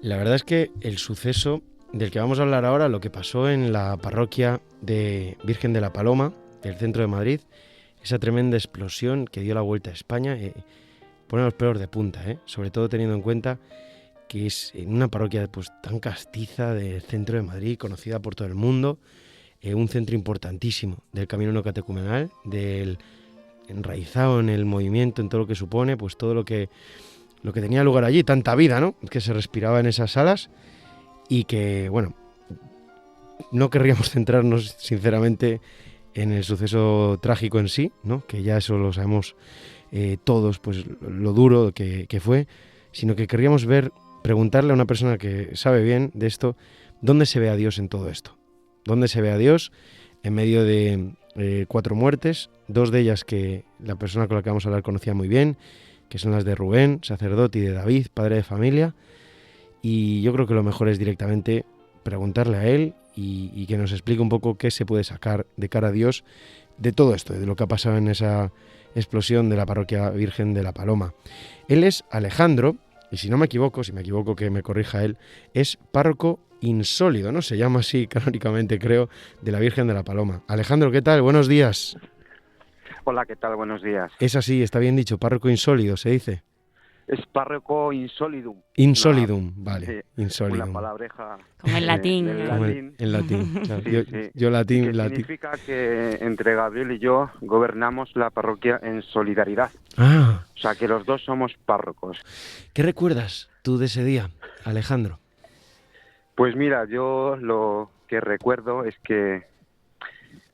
La verdad es que el suceso del que vamos a hablar ahora, lo que pasó en la parroquia de Virgen de la Paloma, del centro de Madrid, esa tremenda explosión que dio la vuelta a España, pone los pelos de punta, sobre todo teniendo en cuenta que es en una parroquia pues tan castiza del centro de Madrid, conocida por todo el mundo, un centro importantísimo del camino neocatecumenal, del enraizado en el movimiento, en todo lo que supone, pues todo lo que tenía lugar allí, tanta vida, ¿no?, que se respiraba en esas salas y que, bueno, no querríamos centrarnos sinceramente en el suceso trágico en sí, ¿no?, que ya eso lo sabemos todos, pues lo duro que fue, sino que querríamos preguntarle a una persona que sabe bien de esto, ¿dónde se ve a Dios en todo esto? ¿Dónde se ve a Dios en medio de 4 muertes, 2 de ellas que la persona con la que vamos a hablar conocía muy bien, que son las de Rubén, sacerdote, y de David, padre de familia? Y yo creo que lo mejor es directamente preguntarle a él y que nos explique un poco qué se puede sacar de cara a Dios de todo esto, de lo que ha pasado en esa explosión de la parroquia Virgen de la Paloma. Él es Alejandro, y si no me equivoco, si me equivoco que me corrija él, es párroco insólido, ¿no? Se llama así canónicamente, creo, de la Virgen de la Paloma. Alejandro, ¿qué tal? Buenos días. Hola, ¿qué tal? Buenos días. Es así, está bien dicho, párroco insólido, se dice. Es párroco insolidum. Insolidum, vale, Una insolidum. palabreja Como en latín. del Como latín. en latín. Claro. Sí, sí. Yo Y que latín. significa que entre Gabriel y yo gobernamos la parroquia en solidaridad. Ah, O sea, que los dos somos párrocos. ¿qué recuerdas tú de ese día, Alejandro? Pues mira, yo lo que recuerdo es que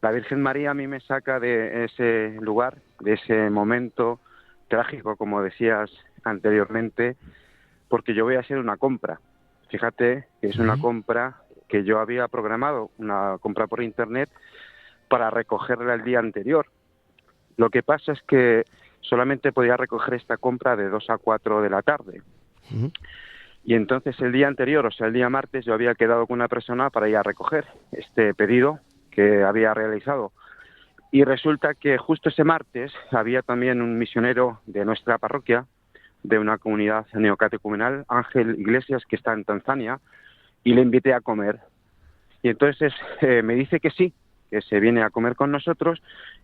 la Virgen María a mí me saca de ese lugar, de ese momento trágico, como decías anteriormente, porque yo voy a hacer una compra. Fíjate que es una compra que yo había programado, una compra por internet, para recogerla el día anterior. Lo que pasa es que solamente podía recoger esta compra de 2 a 4 de la tarde. Uh-huh. Y entonces el día anterior, o sea, el día martes, yo había quedado con una persona para ir a recoger este pedido que había realizado. Y resulta que justo ese martes había también un misionero de nuestra parroquia, de una comunidad neocatecumenal, Ángel Iglesias, que está en Tanzania, y le invité a comer. Y entonces me dice que sí, que se viene a comer con nosotros,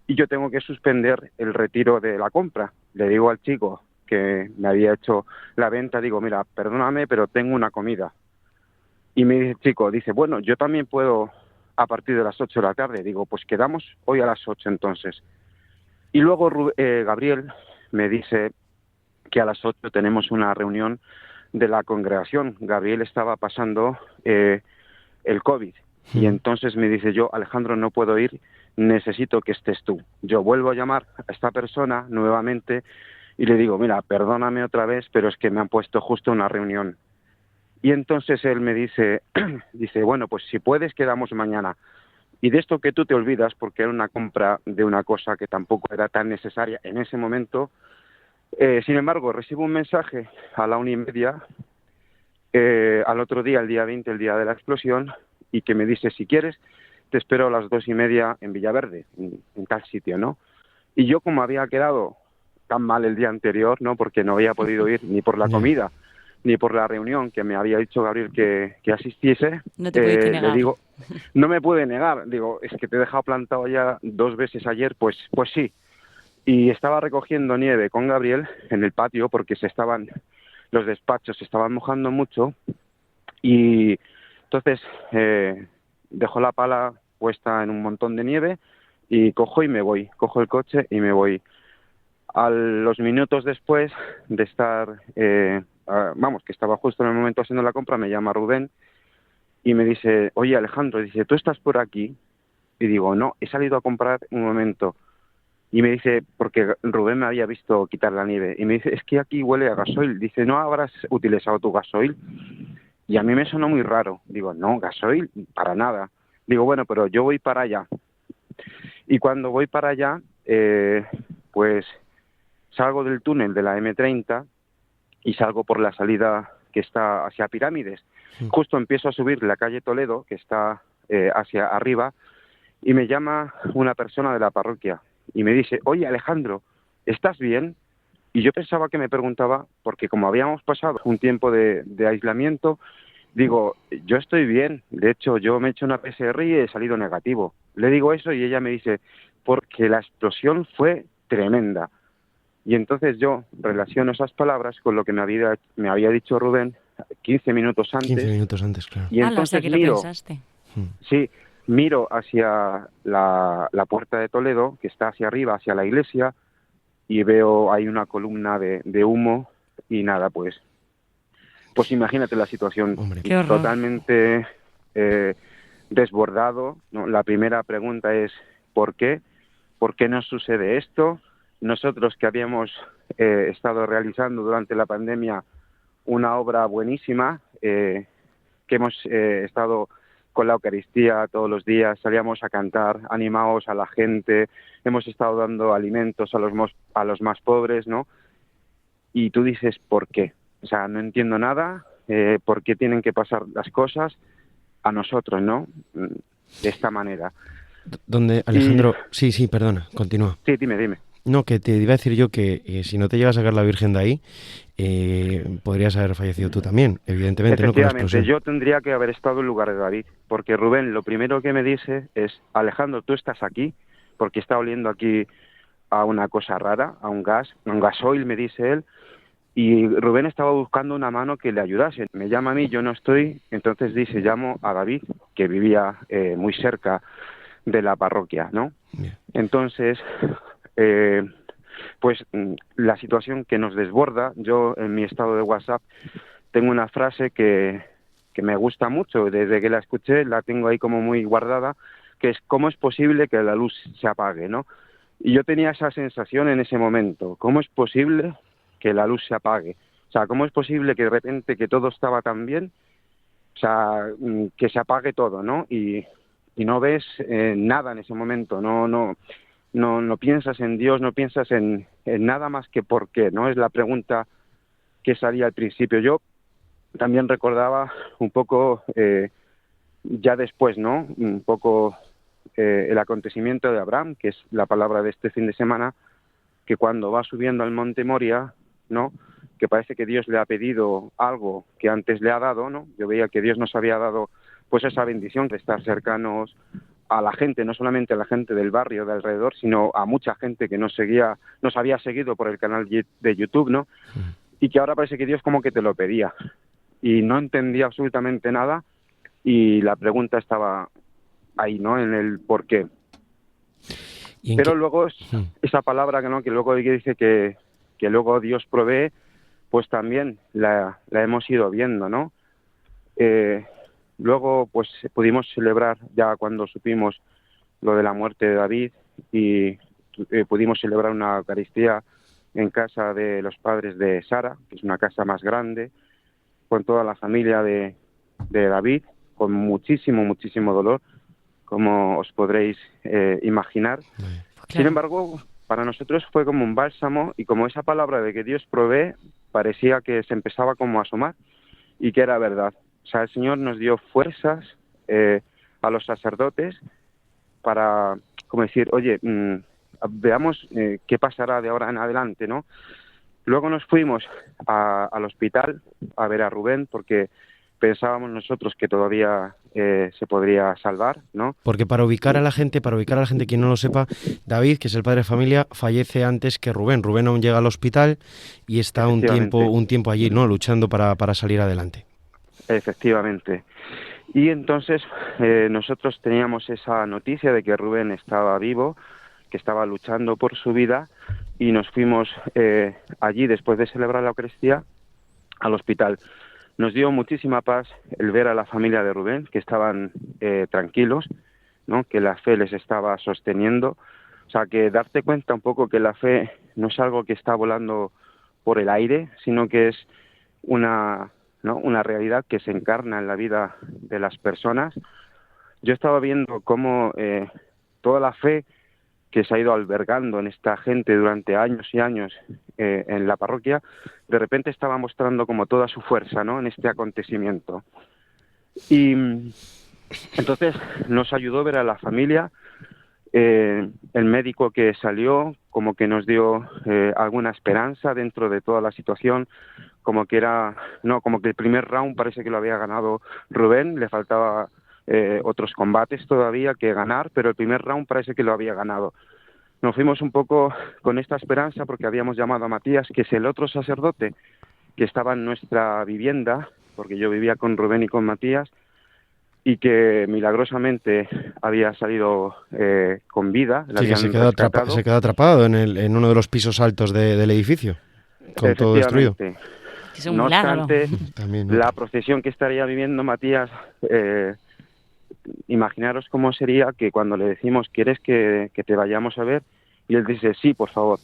y yo tengo que suspender el retiro de la compra. Le digo al chico que me había hecho la venta, digo, mira, perdóname, pero tengo una comida. Y me dice el chico, dice, bueno, yo también puedo a partir de las 8 de la tarde. Digo, pues quedamos hoy a las 8 entonces. Y luego Gabriel me dice que a las 8 tenemos una reunión de la congregación. Gabriel estaba pasando el COVID. Y entonces me dice yo, Alejandro, no puedo ir, necesito que estés tú. Yo vuelvo a llamar a esta persona nuevamente y le digo, mira, perdóname otra vez, pero es que me han puesto justo una reunión. Y entonces él me dice, bueno, pues si puedes, quedamos mañana. Y de esto que tú te olvidas, porque era una compra de una cosa que tampoco era tan necesaria en ese momento. Sin embargo, recibo un mensaje a la 1:30, al otro día, el día 20, el día de la explosión, y que me dice, si quieres, te espero a las 2:30 en Villaverde, en tal sitio, ¿no? Y yo, como había quedado tan mal el día anterior, ¿no?, porque no había podido ir ni por la comida, ni por la reunión que me había dicho Gabriel que asistiese, No te pudiste negar. le digo, no me puede negar, digo, es que te he dejado plantado ya 2 veces ayer, pues sí. Y estaba recogiendo nieve con Gabriel en el patio porque los despachos se estaban mojando mucho, y entonces dejo la pala puesta en un montón de nieve y cojo el coche y me voy. A los minutos después de estar, que estaba justo en el momento haciendo la compra, me llama Rubén y me dice, oye Alejandro, dice, ¿tú estás por aquí? Y digo, no, he salido a comprar un momento. Y me dice, porque Rubén me había visto quitar la nieve, y me dice, es que aquí huele a gasoil. Dice, ¿no habrás utilizado tu gasoil? Y a mí me sonó muy raro. Digo, no, gasoil, para nada. Digo, bueno, pero yo voy para allá. Y cuando voy para allá, pues salgo del túnel de la M30 y salgo por la salida que está hacia Pirámides. Justo empiezo a subir la calle Toledo, que está hacia arriba, y me llama una persona de la parroquia y me dice, oye Alejandro, ¿estás bien? Y yo pensaba que me preguntaba, porque como habíamos pasado un tiempo de aislamiento, digo, yo estoy bien, de hecho yo me he hecho una PCR y he salido negativo. Le digo eso y ella me dice, porque la explosión fue tremenda. Y entonces yo relaciono esas palabras con lo que me había dicho Rubén 15 minutos 15 antes, minutos antes, claro. y Ala, o sea entonces que lo pensaste. sí, miro hacia la puerta de Toledo, que está hacia arriba, hacia la iglesia, y veo hay una columna de humo y nada, pues imagínate la situación, Hombre, Qué horror. totalmente desbordado, ¿no? La primera pregunta es ¿por qué? ¿Por qué nos sucede esto? Nosotros que habíamos estado realizando durante la pandemia una obra buenísima, que hemos estado con la Eucaristía todos los días, salíamos a cantar, animados a la gente, hemos estado dando alimentos a los más pobres, ¿no? Y tú dices, ¿por qué? O sea, no entiendo nada, ¿por qué tienen que pasar las cosas a nosotros, ¿no? De esta manera. donde, Y Alejandro, sí, perdona, continúa. sí, dime. No, que te iba a decir yo que si no te llega a sacar la Virgen de ahí, podrías haber fallecido tú también, evidentemente, ¿no? Con la Efectivamente, explosión. yo tendría que haber estado en lugar de David, porque Rubén lo primero que me dice es, Alejandro, tú estás aquí, porque está oliendo aquí a una cosa rara, a un gasoil, me dice él, y Rubén estaba buscando una mano que le ayudase. Me llama a mí, yo no estoy, entonces dice, llamo a David, que vivía muy cerca de la parroquia, ¿no? Bien. Entonces, la situación que nos desborda, yo en mi estado de WhatsApp tengo una frase que me gusta mucho, desde que la escuché la tengo ahí como muy guardada, que es ¿cómo es posible que la luz se apague, ¿no? Y yo tenía esa sensación en ese momento, ¿cómo es posible que la luz se apague? O sea, ¿cómo es posible que de repente que todo estaba tan bien, o sea, que se apague todo, ¿no? Y no ves nada en ese momento, no piensas en Dios, no piensas en nada más que por qué, ¿no? Es la pregunta que salía al principio. Yo también recordaba un poco, ya después, ¿no? Un poco el acontecimiento de Abraham, que es la palabra de este fin de semana, que cuando va subiendo al monte Moria, ¿no? Que parece que Dios le ha pedido algo que antes le ha dado, ¿no? Yo veía que Dios nos había dado pues esa bendición de estar cercanos a la gente, no solamente a la gente del barrio de alrededor, sino a mucha gente que nos había seguido por el canal de YouTube, ¿no? Y que ahora parece que Dios como que te lo pedía. Y no entendía absolutamente nada y la pregunta estaba ahí, ¿no? En el por qué. Pero luego esa palabra que luego dice que luego Dios provee, pues también la hemos ido viendo, ¿no? Luego pues pudimos celebrar ya cuando supimos lo de la muerte de David y pudimos celebrar una Eucaristía en casa de los padres de Sara, que es una casa más grande, con toda la familia de David, con muchísimo dolor, como os podréis imaginar. Claro. Sin embargo, para nosotros fue como un bálsamo y como esa palabra de que Dios provee parecía que se empezaba como a asomar y que era verdad. O sea, el Señor nos dio fuerzas a los sacerdotes para, como decir, oye, veamos qué pasará de ahora en adelante, ¿no? Luego nos fuimos al hospital a ver a Rubén porque pensábamos nosotros que todavía se podría salvar, ¿no? Porque para ubicar a la gente, quien no lo sepa, David, que es el padre de familia, fallece antes que Rubén. Rubén aún llega al hospital y está un tiempo allí, ¿no? Luchando para salir adelante. Efectivamente. Y entonces nosotros teníamos esa noticia de que Rubén estaba vivo, que estaba luchando por su vida, y nos fuimos allí después de celebrar la Eucaristía al hospital. Nos dio muchísima paz el ver a la familia de Rubén, que estaban tranquilos, ¿no? Que la fe les estaba sosteniendo. O sea, que darte cuenta un poco que la fe no es algo que está volando por el aire, sino que es una realidad que se encarna en la vida de las personas. Yo estaba viendo cómo toda la fe que se ha ido albergando en esta gente durante años y años en la parroquia, de repente estaba mostrando como toda su fuerza, ¿no? En este acontecimiento. Y entonces nos ayudó ver a la familia, el médico que salió como que nos dio alguna esperanza dentro de toda la situación, como que el primer round parece que lo había ganado Rubén, le faltaba otros combates todavía que ganar, pero el primer round parece que lo había ganado. Nos fuimos un poco con esta esperanza porque habíamos llamado a Matías, que es el otro sacerdote que estaba en nuestra vivienda, porque yo vivía con Rubén y con Matías, y que milagrosamente había salido con vida. Sí, que se quedó atrapado en uno de los pisos altos del edificio, con todo destruido. Es un no milagro. obstante, También, ¿no? la procesión que estaría viviendo Matías, imaginaros cómo sería que cuando le decimos, ¿quieres que te vayamos a ver? Y él dice, sí, por favor.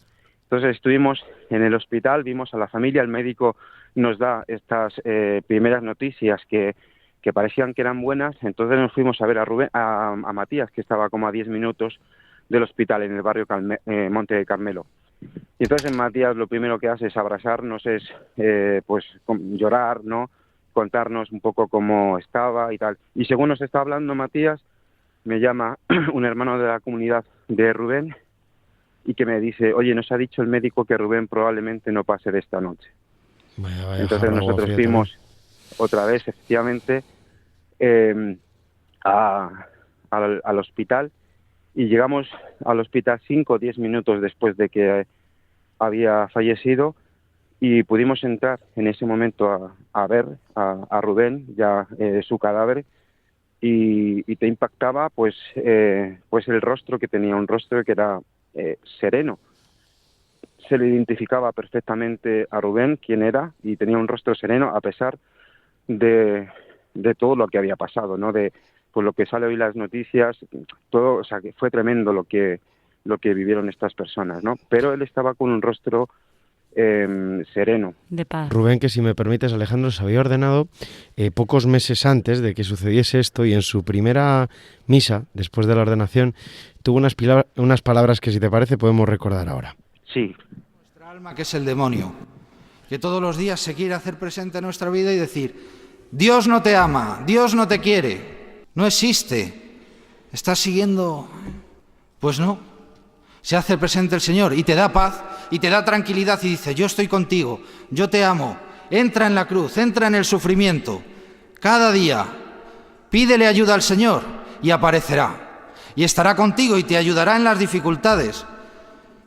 Entonces estuvimos en el hospital, vimos a la familia, el médico nos da estas primeras noticias que parecían que eran buenas, entonces nos fuimos a ver a Matías, que estaba como a 10 minutos del hospital en el barrio Monte de Carmelo. Y entonces Matías lo primero que hace es abrazarnos, es llorar, ¿no? Contarnos un poco cómo estaba y tal. Y según nos está hablando Matías, me llama un hermano de la comunidad de Rubén y que me dice, oye, nos ha dicho el médico que Rubén probablemente no pase de esta noche. Vaya, entonces nosotros fuimos otra vez, efectivamente, al hospital, y llegamos al hospital 5 o 10 minutos después de que había fallecido, y pudimos entrar en ese momento a ver a Rubén, ya su cadáver, y te impactaba pues el rostro que tenía, un rostro que era sereno. Se le identificaba perfectamente a Rubén quién era, y tenía un rostro sereno a pesar de todo lo que había pasado, ¿no? De pues lo que sale hoy las noticias, todo, o sea, que fue tremendo lo que vivieron estas personas, ¿no? Pero él estaba con un rostro sereno. De paz. Rubén, que si me permites, Alejandro, se había ordenado pocos meses antes de que sucediese esto, y en su primera misa, después de la ordenación, tuvo unas palabras que, si te parece, podemos recordar ahora. Sí. Nuestra alma, que es el demonio, que todos los días se quiere hacer presente en nuestra vida y decir, Dios no te ama, Dios no te quiere, no existe, estás siguiendo... Pues no, se hace presente el Señor y te da paz y te da tranquilidad y dice, yo estoy contigo, yo te amo, entra en la cruz, entra en el sufrimiento, cada día, pídele ayuda al Señor y aparecerá, y estará contigo y te ayudará en las dificultades.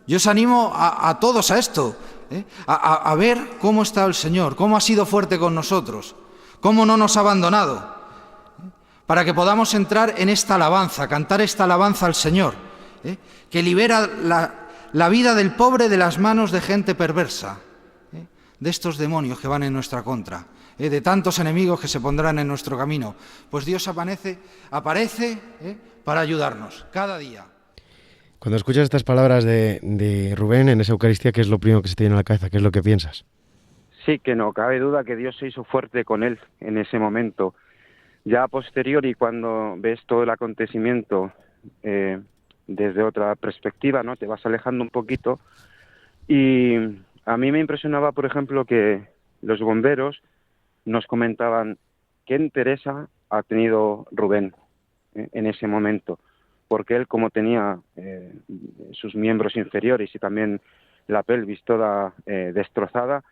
Yo os animo a todos a esto, a ver cómo está el Señor, cómo ha sido fuerte con nosotros, cómo no nos ha abandonado, para que podamos entrar en esta alabanza, cantar esta alabanza al Señor, que libera la vida del pobre de las manos de gente perversa, de estos demonios que van en nuestra contra, de tantos enemigos que se pondrán en nuestro camino. Pues Dios aparece para ayudarnos cada día. Cuando escuchas estas palabras de Rubén en esa Eucaristía, ¿qué es lo primero que se te viene a la cabeza? ¿Qué es lo que piensas? Sí, que no cabe duda que Dios se hizo fuerte con él en ese momento. Ya a posteriori, cuando ves todo el acontecimiento desde otra perspectiva, ¿no? Te vas alejando un poquito. Y a mí me impresionaba, por ejemplo, que los bomberos nos comentaban qué entereza ha tenido Rubén en ese momento, porque él, como tenía sus miembros inferiores y también la pelvis toda destrozada,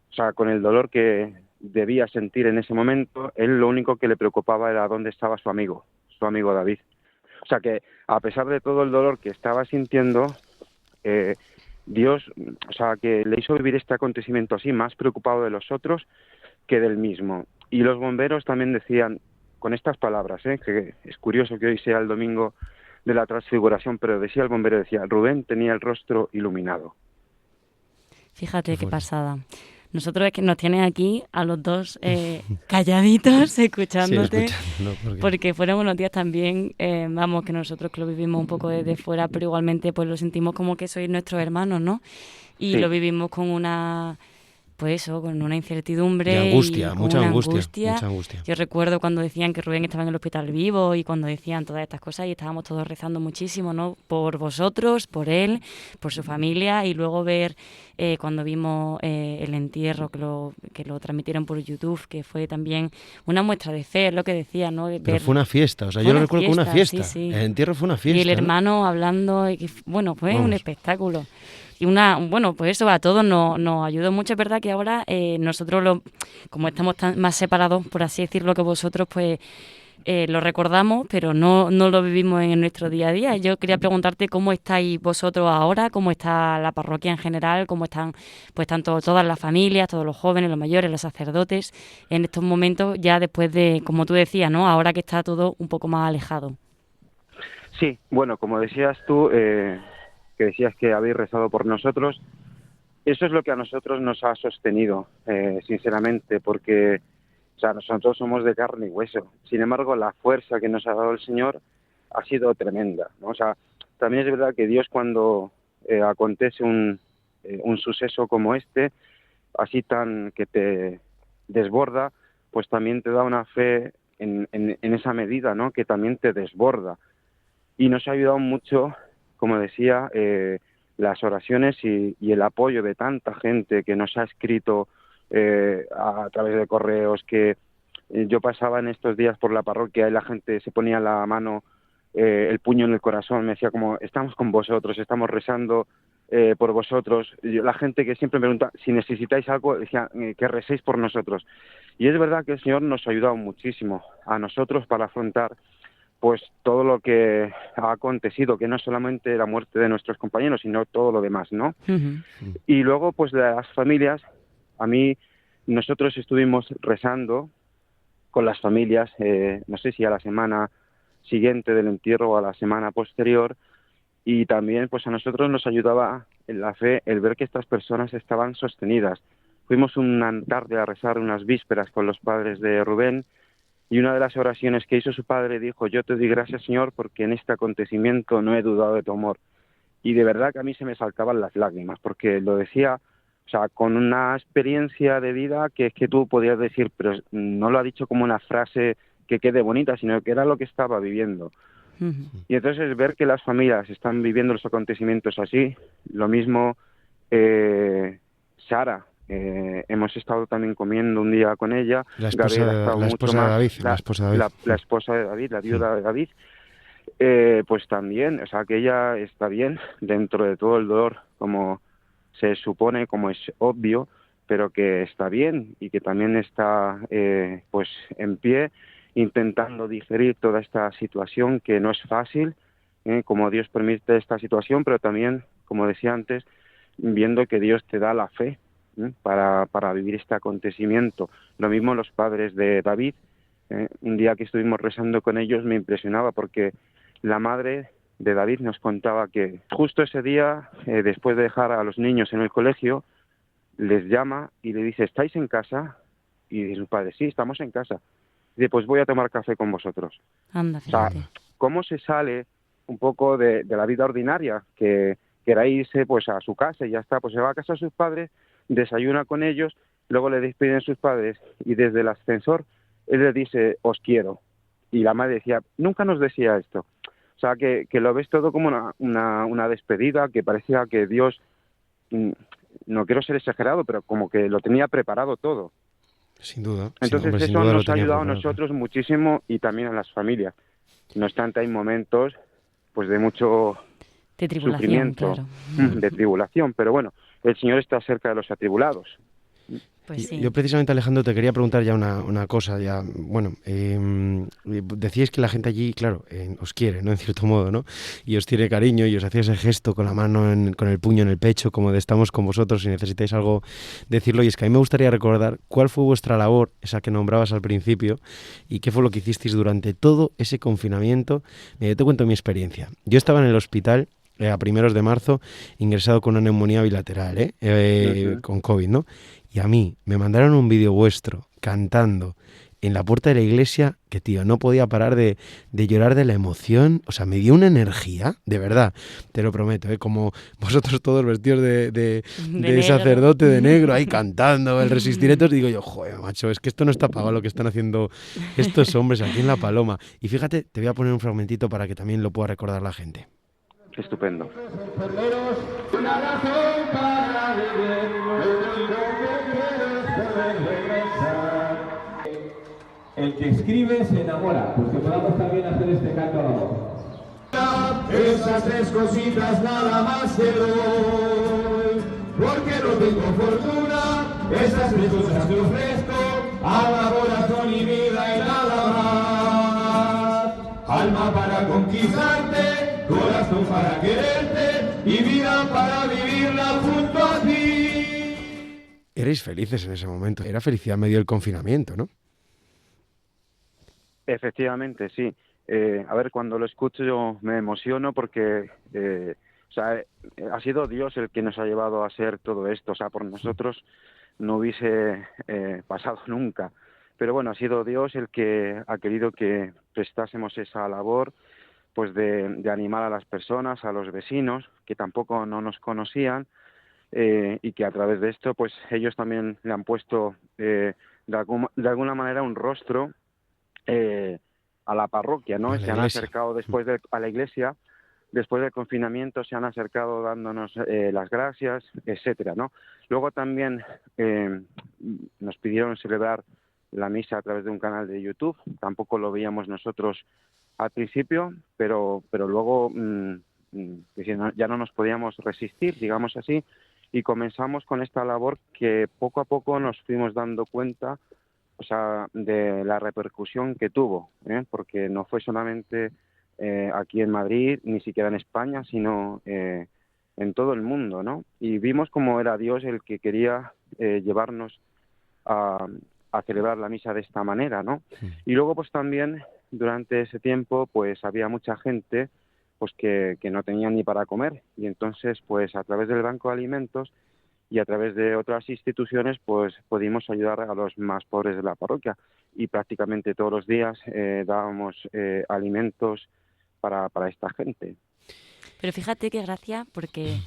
o sea, con el dolor que debía sentir en ese momento, él lo único que le preocupaba era dónde estaba su amigo David. O sea, que a pesar de todo el dolor que estaba sintiendo, Dios, o sea, que le hizo vivir este acontecimiento así, más preocupado de los otros que del mismo. Y los bomberos también decían, con estas palabras, que es curioso que hoy sea el domingo de la transfiguración, pero decía el bombero, Rubén tenía el rostro iluminado. Fíjate qué pasada. Nosotros es que nos tienes aquí a los dos calladitos, escuchándote, porque fueron unos días también, que nosotros que lo vivimos un poco desde fuera, pero igualmente pues lo sentimos como que sois nuestros hermanos, ¿no? Y sí, lo vivimos con una pues eso, con una incertidumbre. Y angustia, y mucha una angustia. Yo recuerdo cuando decían que Rubén estaba en el hospital vivo y cuando decían todas estas cosas y estábamos todos rezando muchísimo, ¿no? Por vosotros, por él, por su familia, y luego ver cuando vimos el entierro, que lo transmitieron por YouTube, que fue también una muestra de fe, es lo que decía, ¿no? Pero fue una fiesta, o sea, yo lo recuerdo como una fiesta. Sí. El entierro fue una fiesta. Y el hermano hablando, bueno, fue un espectáculo. Y pues eso a todos nos ayudó mucho. Es verdad que ahora nosotros, como estamos más separados, por así decirlo, que vosotros, pues lo recordamos, pero no lo vivimos en nuestro día a día. Yo quería preguntarte cómo estáis vosotros ahora, cómo está la parroquia en general, cómo están pues tanto todas las familias, todos los jóvenes, los mayores, los sacerdotes, en estos momentos, ya después de, como tú decías, ¿no? Ahora que está todo un poco más alejado. Sí, bueno, como decías tú, que decías que habéis rezado por nosotros, eso es lo que a nosotros nos ha sostenido, sinceramente, porque o sea, nosotros somos de carne y hueso. Sin embargo, la fuerza que nos ha dado el Señor ha sido tremenda, ¿no? O sea, también es verdad que Dios, cuando acontece un suceso como este, así tan que te desborda, pues también te da una fe en esa medida, ¿no? Que también te desborda. Y nos ha ayudado mucho, como decía, las oraciones y el apoyo de tanta gente que nos ha escrito a través de correos, que yo pasaba en estos días por la parroquia y la gente se ponía la mano, el puño en el corazón, me decía como, estamos con vosotros, estamos rezando por vosotros. La gente que siempre me pregunta, si necesitáis algo, decía que recéis por nosotros. Y es verdad que el Señor nos ha ayudado muchísimo a nosotros para afrontar pues todo lo que ha acontecido, que no solamente la muerte de nuestros compañeros, sino todo lo demás, ¿no? Uh-huh. Y luego, pues de las familias, nosotros estuvimos rezando con las familias, no sé si a la semana siguiente del entierro o a la semana posterior, y también pues a nosotros nos ayudaba en la fe el ver que estas personas estaban sostenidas. Fuimos una tarde a rezar unas vísperas con los padres de Rubén, y una de las oraciones que hizo su padre dijo, yo te doy gracias, Señor, porque en este acontecimiento no he dudado de tu amor. Y de verdad que a mí se me saltaban las lágrimas, porque lo decía, o sea, con una experiencia de vida que es que tú podías decir, pero no lo ha dicho como una frase que quede bonita, sino que era lo que estaba viviendo. Uh-huh. Y entonces ver que las familias están viviendo los acontecimientos así, lo mismo Sara, hemos estado también comiendo un día con ella, la esposa de David, la viuda de David, pues también, o sea, que ella está bien dentro de todo el dolor, como se supone, como es obvio, pero que está bien y que también está pues en pie, intentando digerir toda esta situación que no es fácil, como Dios permite esta situación, pero también, como decía antes, viendo que Dios te da la fe para vivir este acontecimiento. Lo mismo los padres de David. Un día que estuvimos rezando con ellos me impresionaba porque la madre de David nos contaba que justo ese día, después de dejar a los niños en el colegio, les llama y le dice, ¿estáis en casa? Y dice su padre, sí, estamos en casa. Y dice, pues voy a tomar café con vosotros. Anda, fíjate. O sea, ¿cómo se sale un poco de la vida ordinaria? Que era irse pues a su casa y ya está, pues se va a casa de sus padres, desayuna con ellos, luego le despiden sus padres y desde el ascensor él le dice, os quiero. Y la madre decía, nunca nos decía esto. O sea, que lo ves todo como una despedida, que parecía que Dios, no quiero ser exagerado, pero como que lo tenía preparado todo. Sin duda. Entonces sin eso duda nos ha ayudado a nosotros muchísimo y también a las familias. No obstante, hay momentos pues de mucho de sufrimiento, claro. De tribulación, pero bueno, el Señor está cerca de los atribulados. Pues sí. Yo precisamente, Alejandro, te quería preguntar ya una cosa. Ya, bueno, decíais que la gente allí, claro, os quiere, ¿no? En cierto modo, ¿no? Y os tiene cariño y os hacía ese gesto con la mano, con el puño en el pecho, como de estamos con vosotros, si necesitáis algo, decirlo. Y es que a mí me gustaría recordar cuál fue vuestra labor, esa que nombrabas al principio, y qué fue lo que hicisteis durante todo ese confinamiento. Mira, yo te cuento mi experiencia. Yo estaba en el hospital a primeros de marzo, ingresado con una neumonía bilateral, con COVID, ¿no? Y a mí me mandaron un vídeo vuestro cantando en la puerta de la iglesia que, tío, no podía parar de llorar de la emoción. O sea, me dio una energía, de verdad, te lo prometo, ¿eh? Como vosotros todos vestidos de sacerdote de negro, ahí cantando el Resistiretos, digo yo, joder, macho, es que esto no está pagado lo que están haciendo estos hombres aquí en La Paloma. Y fíjate, te voy a poner un fragmentito para que también lo pueda recordar la gente. Estupendo. El que escribe se enamora, pues que podamos también hacer este canto al amor. Esas tres cositas nada más te doy, porque no tengo fortuna, esas tres cosas te ofrezco, alma, corazón y vida y nada más. Alma para conquistarte, corazón para quererte y vida para vivirla junto a ti. Erais felices en ese momento, era felicidad en medio del confinamiento, ¿no? Efectivamente, sí. A ver, cuando lo escucho yo me emociono porque ha sido Dios el que nos ha llevado a hacer todo esto. O sea, por nosotros no hubiese pasado nunca. Pero bueno, ha sido Dios el que ha querido que prestásemos esa labor, pues de animar a las personas, a los vecinos, que tampoco no nos conocían, y que a través de esto, pues ellos también le han puesto de alguna manera un rostro a la parroquia, ¿no? Se han acercado a la iglesia, después del confinamiento se han acercado dándonos las gracias, etcétera, ¿no? Luego también nos pidieron celebrar la misa a través de un canal de YouTube. Tampoco lo veíamos nosotros al principio, pero luego ya no nos podíamos resistir, digamos así, y comenzamos con esta labor que poco a poco nos fuimos dando cuenta, o sea, de la repercusión que tuvo, porque no fue solamente aquí en Madrid, ni siquiera en España, sino en todo el mundo, ¿no? Y vimos cómo era Dios el que quería llevarnos a celebrar la misa de esta manera, ¿no? Sí. Y luego, pues también, durante ese tiempo, pues había mucha gente pues que no tenía ni para comer, y entonces, pues a través del Banco de Alimentos y a través de otras instituciones, pues pudimos ayudar a los más pobres de la parroquia, y prácticamente todos los días dábamos alimentos para esta gente. Pero fíjate qué gracia, porque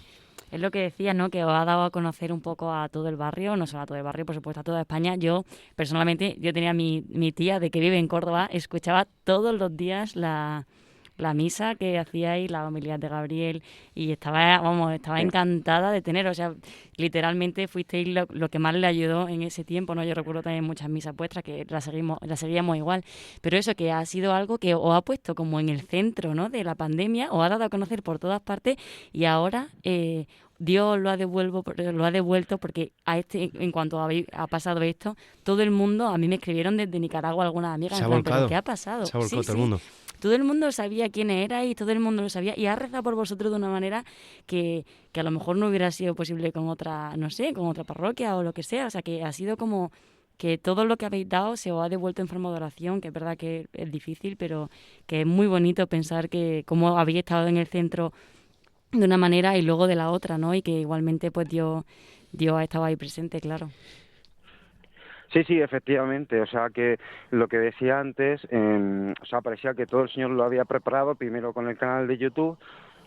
es lo que decía, ¿no? Que os ha dado a conocer un poco a todo el barrio, no solo a todo el barrio, por supuesto a toda España. Yo, personalmente, tenía mi tía de que vive en Córdoba, escuchaba todos los días la misa que hacíais, la homilía de Gabriel, y estaba encantada de tener, o sea, literalmente fuisteis lo que más le ayudó en ese tiempo, ¿no? Yo recuerdo también muchas misas vuestras que la seguíamos igual, pero eso que ha sido algo que os ha puesto como en el centro, ¿no? De la pandemia, os ha dado a conocer por todas partes, y ahora Dios lo ha devuelto porque en cuanto ha pasado esto, todo el mundo, a mí me escribieron desde Nicaragua algunas amigas, se ha volcado, ¿pero qué ha pasado? Se ha volcado todo el mundo. Todo el mundo sabía quién erais, todo el mundo lo sabía, y ha rezado por vosotros de una manera que a lo mejor no hubiera sido posible con otra, no sé, con otra parroquia o lo que sea. O sea, que ha sido como que todo lo que habéis dado se os ha devuelto en forma de oración, que es verdad que es difícil, pero que es muy bonito pensar que como habéis estado en el centro de una manera y luego de la otra, ¿no? Y que igualmente pues Dios ha estado ahí presente, claro. Sí, efectivamente. O sea, que lo que decía antes, parecía que todo el Señor lo había preparado, primero con el canal de YouTube,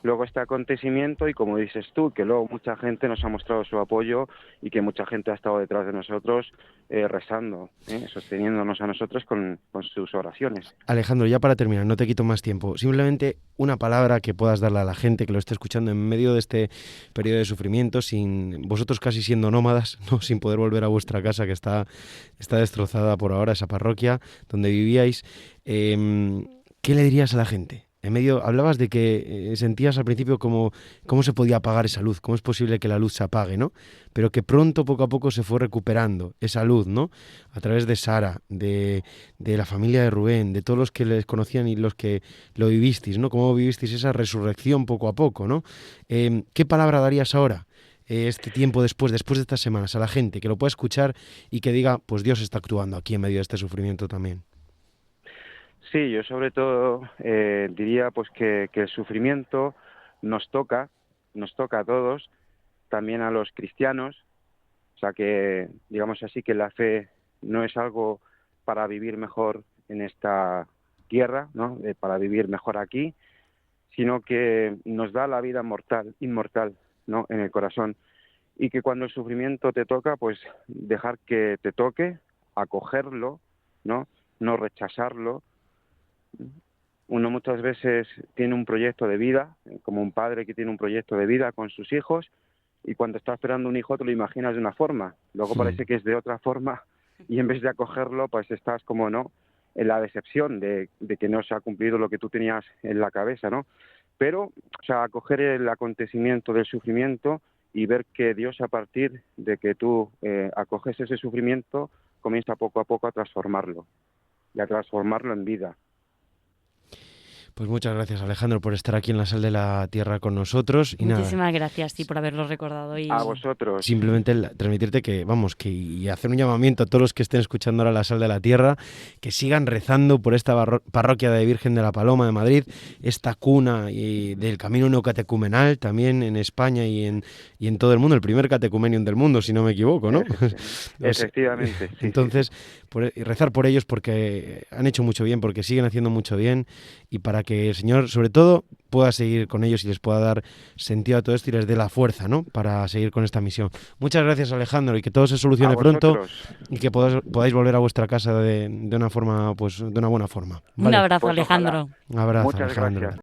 luego este acontecimiento, y como dices tú, que luego mucha gente nos ha mostrado su apoyo y que mucha gente ha estado detrás de nosotros rezando, sosteniéndonos a nosotros con sus oraciones. Alejandro, ya para terminar, no te quito más tiempo, simplemente una palabra que puedas darle a la gente que lo esté escuchando en medio de este periodo de sufrimiento, sin vosotros casi siendo nómadas, ¿no? Sin poder volver a vuestra casa, que está destrozada por ahora, esa parroquia donde vivíais. ¿Qué le dirías a la gente? En medio, hablabas de que sentías al principio cómo se podía apagar esa luz, cómo es posible que la luz se apague, ¿no? Pero que pronto, poco a poco, se fue recuperando esa luz, ¿no? A través de Sara, de la familia de Rubén, de todos los que les conocían y los que lo vivisteis, ¿no? Cómo vivisteis esa resurrección poco a poco, ¿no? ¿Qué palabra darías ahora, este tiempo después de estas semanas, a la gente que lo pueda escuchar y que diga, pues Dios está actuando aquí en medio de este sufrimiento también? Sí, yo sobre todo diría pues que el sufrimiento nos toca a todos, también a los cristianos, o sea que, digamos así, que la fe no es algo para vivir mejor en esta tierra, ¿no? Para vivir mejor aquí, sino que nos da la vida inmortal, ¿no? En el corazón, y que cuando el sufrimiento te toca, pues dejar que te toque, acogerlo, ¿no? No rechazarlo. Uno muchas veces tiene un proyecto de vida, como un padre que tiene un proyecto de vida con sus hijos, y cuando está esperando un hijo te lo imaginas de una forma, luego parece que es de otra forma, y en vez de acogerlo, pues estás como no en la decepción de que no se ha cumplido lo que tú tenías en la cabeza, ¿no? Pero, o sea, acoger el acontecimiento del sufrimiento y ver que Dios, a partir de que tú acoges ese sufrimiento, comienza poco a poco a transformarlo y a transformarlo en vida. Pues muchas gracias, Alejandro, por estar aquí en la Sal de la Tierra con nosotros. Y muchísimas gracias, sí, por haberlo recordado. Y a vosotros. Simplemente transmitirte que, vamos, y hacer un llamamiento a todos los que estén escuchando ahora la Sal de la Tierra, que sigan rezando por esta parroquia de Virgen de la Paloma de Madrid, esta cuna del camino neocatecumenal también en España y en todo el mundo, el primer catecumenium del mundo, si no me equivoco, ¿no? Efectivamente. Sí, entonces, rezar por ellos porque han hecho mucho bien, porque siguen haciendo mucho bien, y para que el Señor, sobre todo, pueda seguir con ellos y les pueda dar sentido a todo esto y les dé la fuerza, ¿no?, para seguir con esta misión. Muchas gracias, Alejandro, y que todo se solucione pronto y que podáis volver a vuestra casa de una forma, pues, de una buena forma. ¿Vale? Un abrazo, pues Alejandro. Un abrazo, Muchas Alejandro. Gracias.